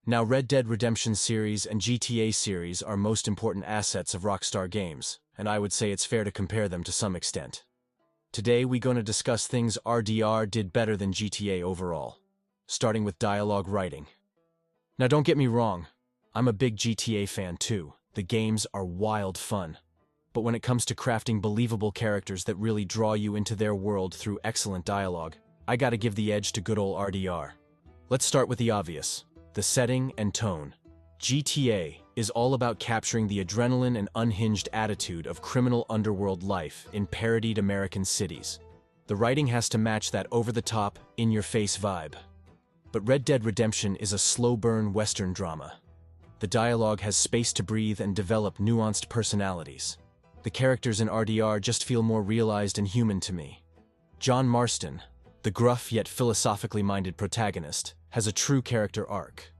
Now, Red Dead Redemption series and GTA series are most important assets of Rockstar Games, and I would say it's fair to compare them to some extent. Today, we're going to discuss things RDR did better than GTA overall, starting with dialogue writing. Now, don't get me wrong, I'm a big GTA fan too. The games are wild fun. But when it comes to crafting believable characters that really draw you into their world through excellent dialogue, I gotta give the edge to good old RDR. Let's start with the obvious, the setting and tone. GTA is all about capturing the adrenaline and unhinged attitude of criminal underworld life in parodied American cities. The writing has to match that over-the-top, in-your-face vibe. But Red Dead Redemption is a slow-burn Western drama. The dialogue has space to breathe and develop nuanced personalities. The characters in RDR just feel more realized and human to me. John Marston, the gruff yet philosophically minded protagonist, has a true character arc.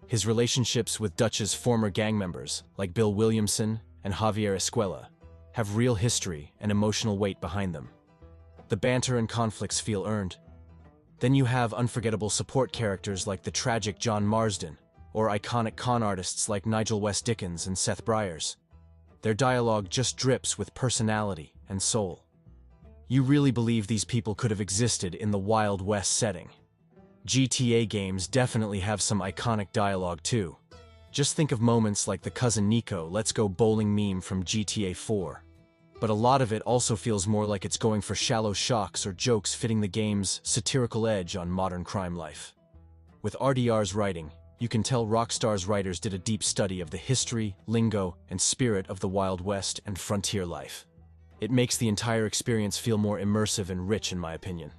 His relationships with Dutch's former gang members, like Bill Williamson and Javier Escuela, have real history and emotional weight behind them. The banter and conflicts feel earned. Then you have unforgettable support characters like the tragic John Marsden, or iconic con artists like Nigel West Dickens and Seth Breyers. Their dialogue just drips with personality and soul. You really believe these people could have existed in the Wild West setting. GTA games definitely have some iconic dialogue too. Just think of moments like the Cousin Nico "Let's Go Bowling" meme from GTA 4. But a lot of it also feels more like it's going for shallow shocks or jokes fitting the game's satirical edge on modern crime life. With RDR's writing, you can tell Rockstar's writers did a deep study of the history, lingo, and spirit of the Wild West and frontier life. It makes the entire experience feel more immersive and rich, in my opinion.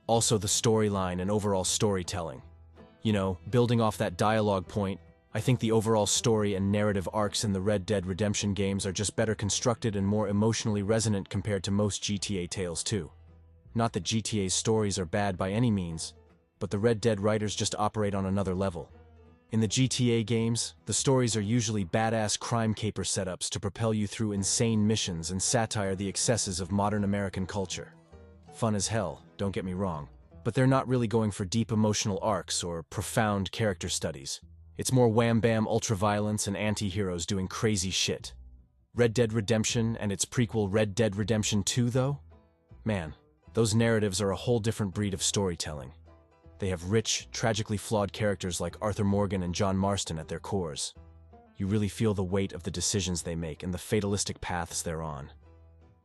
Also, the storyline and overall storytelling. Building off that dialogue point, I think the overall story and narrative arcs in the Red Dead Redemption games are just better constructed and more emotionally resonant compared to most GTA tales too. Not that GTA's stories are bad by any means, but the Red Dead writers just operate on another level. In the GTA games, the stories are usually badass crime caper setups to propel you through insane missions and satire the excesses of modern American culture. Fun as hell, don't get me wrong, but they're not really going for deep emotional arcs or profound character studies. It's more wham-bam ultra-violence and anti-heroes doing crazy shit. Red Dead Redemption and its prequel Red Dead Redemption 2 though? Man, those narratives are a whole different breed of storytelling. They have rich, tragically flawed characters like Arthur Morgan and John Marston at their cores. You really feel the weight of the decisions they make and the fatalistic paths they're on.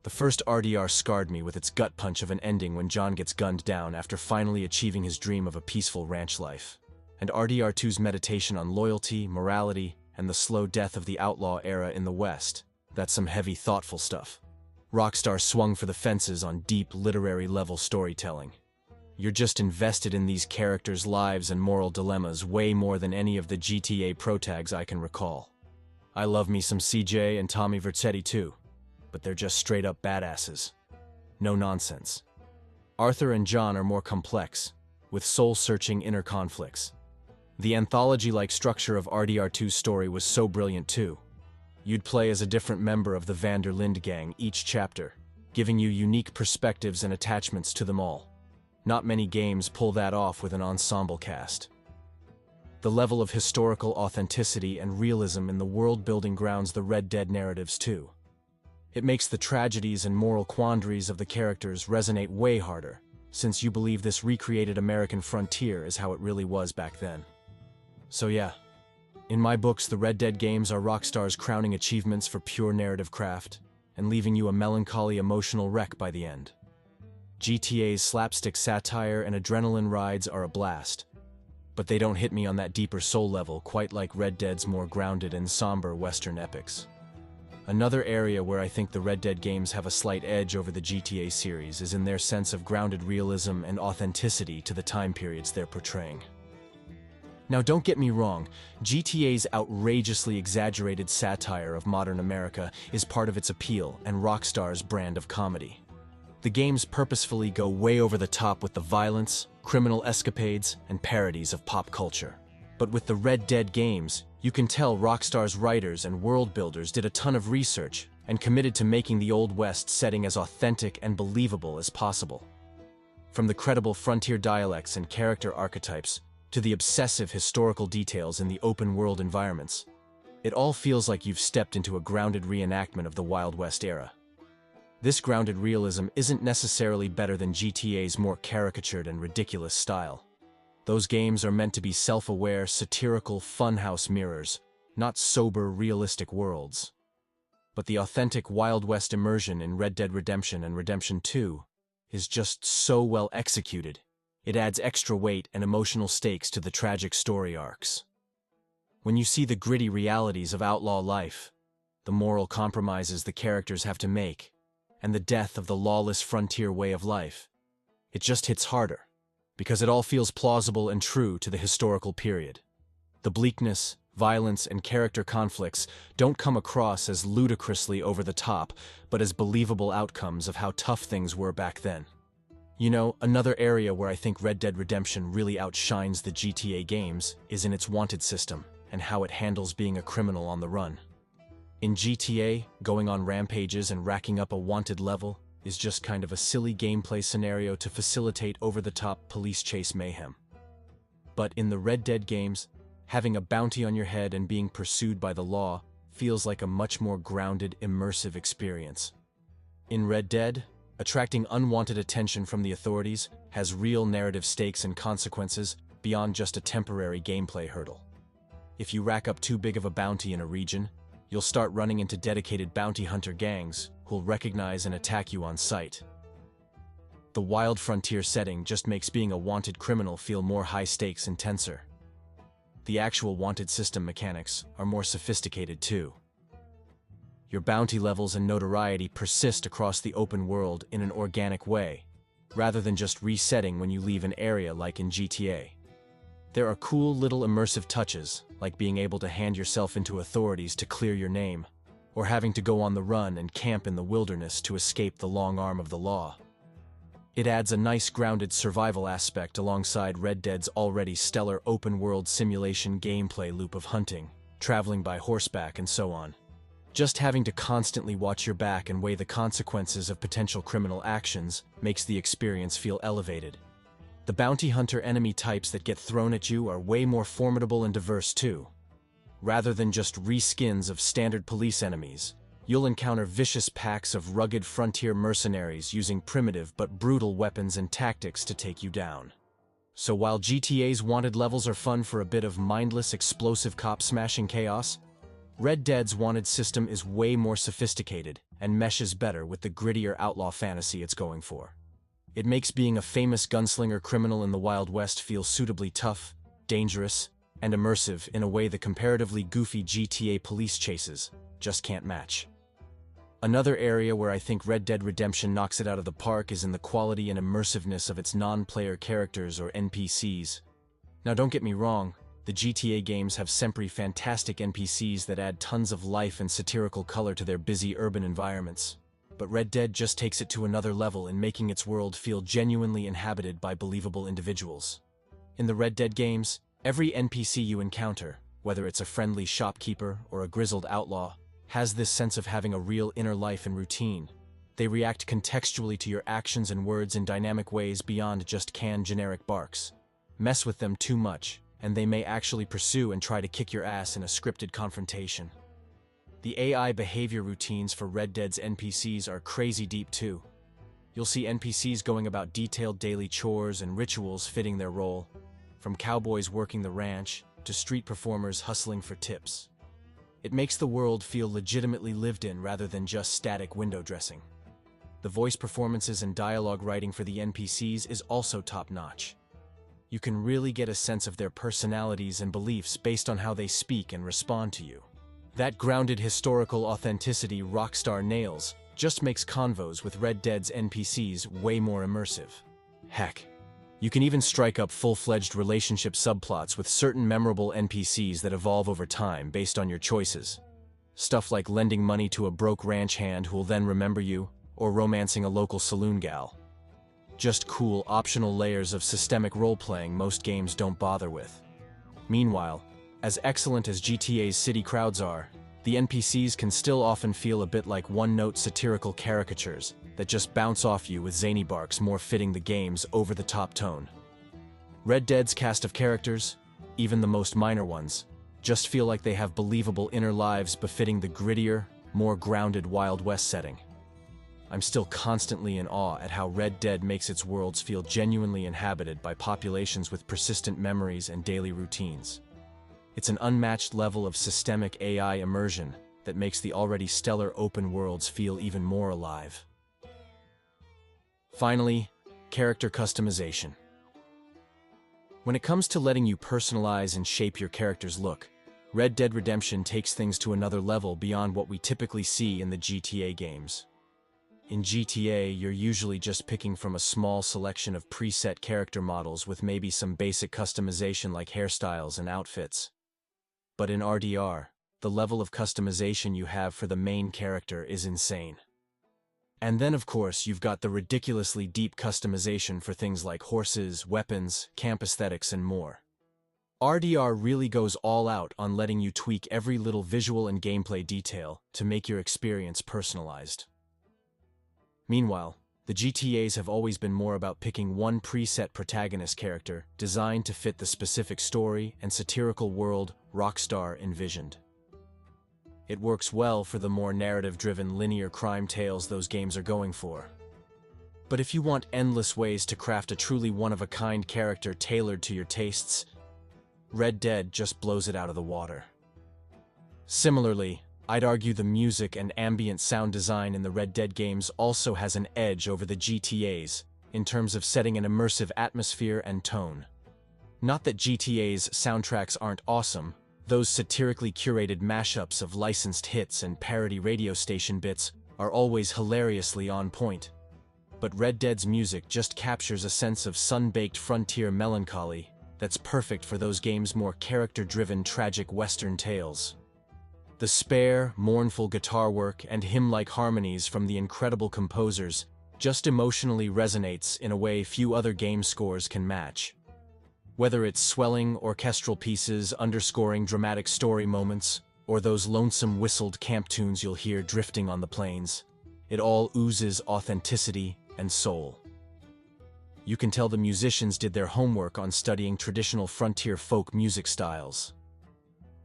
The first RDR scarred me with its gut punch of an ending when John gets gunned down after finally achieving his dream of a peaceful ranch life. And RDR 2's meditation on loyalty, morality, and the slow death of the outlaw era in the West. That's some heavy, thoughtful stuff. Rockstar swung for the fences on deep, literary-level storytelling. You're just invested in these characters' lives and moral dilemmas way more than any of the GTA protags I can recall. I love me some CJ and Tommy Vercetti too, but they're just straight-up badasses. No nonsense. Arthur and John are more complex, with soul-searching inner conflicts. The anthology-like structure of RDR 2's story was so brilliant too. You'd play as a different member of the Van der Linde gang each chapter, giving you unique perspectives and attachments to them all. Not many games pull that off with an ensemble cast. The level of historical authenticity and realism in the world-building grounds the Red Dead narratives too. It makes the tragedies and moral quandaries of the characters resonate way harder, since you believe this recreated American frontier is how it really was back then. So yeah, in my books the Red Dead games are Rockstar's crowning achievements for pure narrative craft, and leaving you a melancholy emotional wreck by the end. GTA's slapstick satire and adrenaline rides are a blast, but they don't hit me on that deeper soul level quite like Red Dead's more grounded and somber Western epics. Another area where I think the Red Dead games have a slight edge over the GTA series is in their sense of grounded realism and authenticity to the time periods they're portraying. Now don't get me wrong, GTA's outrageously exaggerated satire of modern America is part of its appeal and Rockstar's brand of comedy. The games purposefully go way over the top with the violence, criminal escapades, and parodies of pop culture. But with the Red Dead games, you can tell Rockstar's writers and world builders did a ton of research and committed to making the Old West setting as authentic and believable as possible. From the credible frontier dialects and character archetypes, to the obsessive historical details in the open-world environments. It all feels like you've stepped into a grounded reenactment of the Wild West era. This grounded realism isn't necessarily better than GTA's more caricatured and ridiculous style. Those games are meant to be self-aware, satirical funhouse mirrors, not sober, realistic worlds. But the authentic Wild West immersion in Red Dead Redemption and Redemption 2 is just so well executed. It adds extra weight and emotional stakes to the tragic story arcs. When you see the gritty realities of outlaw life, the moral compromises the characters have to make, and the death of the lawless frontier way of life, it just hits harder, because it all feels plausible and true to the historical period. The bleakness, violence, and character conflicts don't come across as ludicrously over the top, but as believable outcomes of how tough things were back then. You know, another area where I think Red Dead Redemption really outshines the GTA games is in its wanted system and how it handles being a criminal on the run. In GTA, going on rampages and racking up a wanted level is just kind of a silly gameplay scenario to facilitate over-the-top police chase mayhem. But in the Red Dead games, having a bounty on your head and being pursued by the law feels like a much more grounded, immersive experience. In Red Dead, attracting unwanted attention from the authorities has real narrative stakes and consequences beyond just a temporary gameplay hurdle. If you rack up too big of a bounty in a region, you'll start running into dedicated bounty hunter gangs who'll recognize and attack you on sight. The wild frontier setting just makes being a wanted criminal feel more high-stakes and tenser. The actual wanted system mechanics are more sophisticated too. Your bounty levels and notoriety persist across the open world in an organic way, rather than just resetting when you leave an area like in GTA. There are cool little immersive touches, like being able to hand yourself into authorities to clear your name, or having to go on the run and camp in the wilderness to escape the long arm of the law. It adds a nice grounded survival aspect alongside Red Dead's already stellar open-world simulation gameplay loop of hunting, traveling by horseback, and so on. Just having to constantly watch your back and weigh the consequences of potential criminal actions makes the experience feel elevated. The bounty hunter enemy types that get thrown at you are way more formidable and diverse too. Rather than just reskins of standard police enemies, you'll encounter vicious packs of rugged frontier mercenaries using primitive but brutal weapons and tactics to take you down. So while GTA's wanted levels are fun for a bit of mindless, explosive cop-smashing chaos, Red Dead's wanted system is way more sophisticated and meshes better with the grittier outlaw fantasy it's going for. It makes being a famous gunslinger criminal in the Wild West feel suitably tough, dangerous, and immersive in a way the comparatively goofy GTA police chases just can't match. Another area where I think Red Dead Redemption knocks it out of the park is in the quality and immersiveness of its non-player characters or NPCs. Now don't get me wrong, the GTA games have sempre fantastic NPCs that add tons of life and satirical color to their busy urban environments. But Red Dead just takes it to another level in making its world feel genuinely inhabited by believable individuals. In the Red Dead games, every NPC you encounter, whether it's a friendly shopkeeper or a grizzled outlaw, has this sense of having a real inner life and routine. They react contextually to your actions and words in dynamic ways beyond just canned generic barks. Mess with them too much, and they may actually pursue and try to kick your ass in a scripted confrontation. The AI behavior routines for Red Dead's NPCs are crazy deep too. You'll see NPCs going about detailed daily chores and rituals fitting their role, from cowboys working the ranch to street performers hustling for tips. It makes the world feel legitimately lived in rather than just static window dressing. The voice performances and dialogue writing for the NPCs is also top-notch. You can really get a sense of their personalities and beliefs based on how they speak and respond to you. That grounded historical authenticity Rockstar nails just makes convos with Red Dead's NPCs way more immersive. Heck, you can even strike up full-fledged relationship subplots with certain memorable NPCs that evolve over time based on your choices. Stuff like lending money to a broke ranch hand who will then remember you, or romancing a local saloon gal. Just cool, optional layers of systemic role-playing most games don't bother with. Meanwhile, as excellent as GTA's city crowds are, the NPCs can still often feel a bit like one-note satirical caricatures that just bounce off you with zany barks more fitting the game's over-the-top tone. Red Dead's cast of characters, even the most minor ones, just feel like they have believable inner lives befitting the grittier, more grounded Wild West setting. I'm still constantly in awe at how Red Dead makes its worlds feel genuinely inhabited by populations with persistent memories and daily routines. It's an unmatched level of systemic AI immersion that makes the already stellar open worlds feel even more alive. Finally, character customization. When it comes to letting you personalize and shape your character's look, Red Dead Redemption takes things to another level beyond what we typically see in the GTA games. In GTA, you're usually just picking from a small selection of preset character models with maybe some basic customization like hairstyles and outfits. But in RDR, the level of customization you have for the main character is insane. And then, of course, you've got the ridiculously deep customization for things like horses, weapons, camp aesthetics, and more. RDR really goes all out on letting you tweak every little visual and gameplay detail to make your experience personalized. Meanwhile, the GTAs have always been more about picking one preset protagonist character designed to fit the specific story and satirical world Rockstar envisioned. It works well for the more narrative-driven linear crime tales those games are going for. But if you want endless ways to craft a truly one-of-a-kind character tailored to your tastes, Red Dead just blows it out of the water. Similarly, I'd argue the music and ambient sound design in the Red Dead games also has an edge over the GTAs in terms of setting an immersive atmosphere and tone. Not that GTA's soundtracks aren't awesome, those satirically curated mashups of licensed hits and parody radio station bits are always hilariously on point. But Red Dead's music just captures a sense of sun-baked frontier melancholy that's perfect for those games' more character-driven tragic Western tales. The spare, mournful guitar work and hymn-like harmonies from the incredible composers just emotionally resonates in a way few other game scores can match. Whether it's swelling orchestral pieces underscoring dramatic story moments, or those lonesome whistled camp tunes you'll hear drifting on the plains, it all oozes authenticity and soul. You can tell the musicians did their homework on studying traditional frontier folk music styles.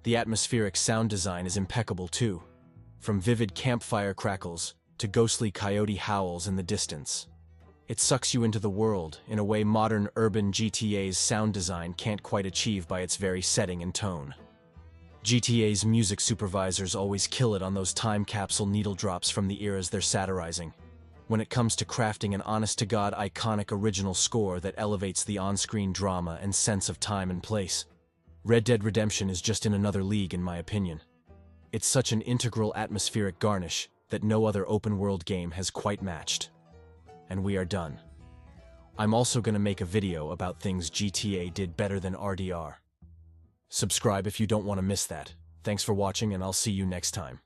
The atmospheric sound design is impeccable too, from vivid campfire crackles to ghostly coyote howls in the distance. It sucks you into the world in a way modern urban GTA's sound design can't quite achieve by its very setting and tone. GTA's music supervisors always kill it on those time capsule needle drops from the eras they're satirizing, when it comes to crafting an honest-to-God iconic original score that elevates the on-screen drama and sense of time and place. Red Dead Redemption is just in another league in my opinion. It's such an integral atmospheric garnish that no other open-world game has quite matched. And we are done. I'm also going to make a video about things GTA did better than RDR. Subscribe if you don't want to miss that. Thanks for watching and I'll see you next time.